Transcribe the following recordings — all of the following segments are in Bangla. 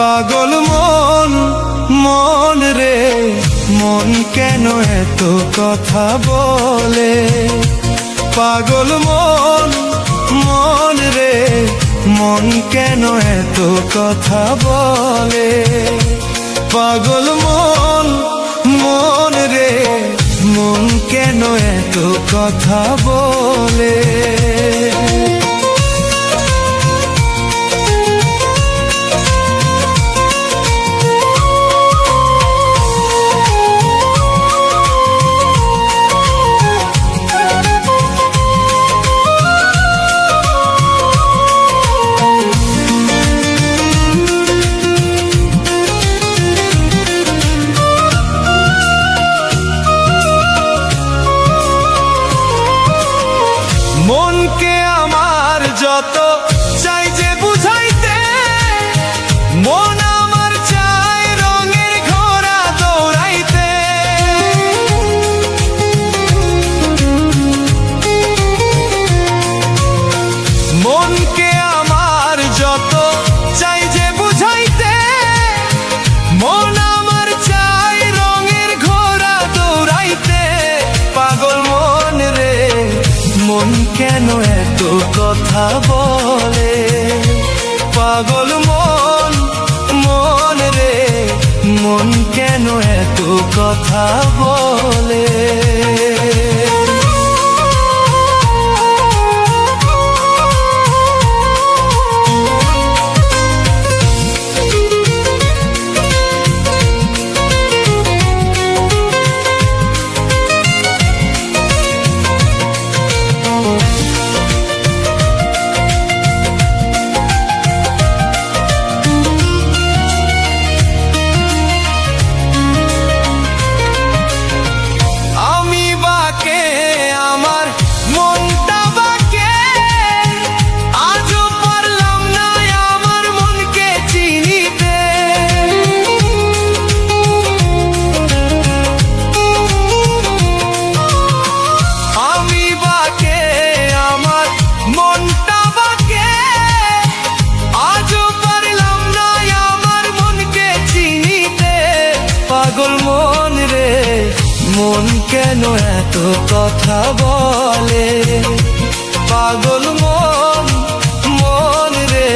পাগল মন, মন রে মন কেন এত কথা বলে? পাগল মন, মন রে মন কেন এত কথা বলে? পাগল মন, মন রে মন কেন এত কথা বলে? মনকে আমার যত চাই যে বুঝাইতে, মন আমার চাই রঙের ঘোড়া দৌড়াইতে। মনকে আমার যত চাই যে বুঝাইতে, মন আমার চাই রঙের ঘোড়া দৌড়াইতে। পাগল মন রে মন কেন এত কথা বলে? পাগল মন, মন রে মন কেন এত কথা বলে? পাগল মন রে মন কেন এত কথা বলে? পাগল মন, মন রে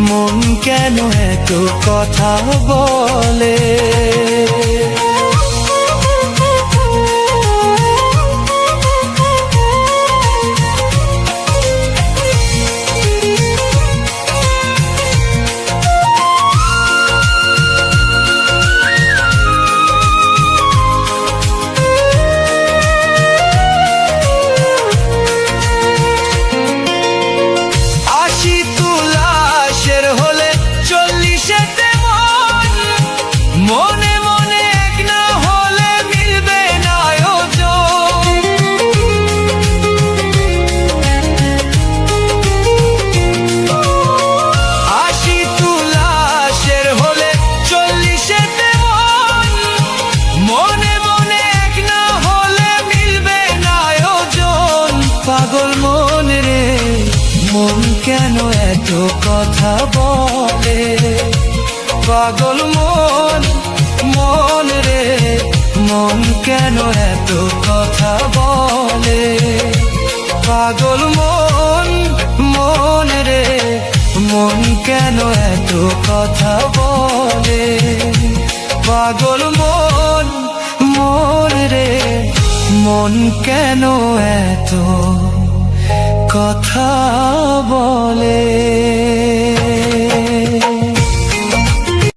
মন কেন এত কথা বলে? মনে মনে এক না হলে মিলবে না ওজন। আশি তুলাশের হলে 40 মন, মনে মনে এক না হলে মিলবে না ওজন। পাগল মন রে মন কেন এত কথা বলে? পাগল মন, মন রে মন কেন এত কথা বলে? পাগল মন, মন রে মন কেন এত কথা বলে? পাগল মন, মন রে মন কেন এত কথা বলে?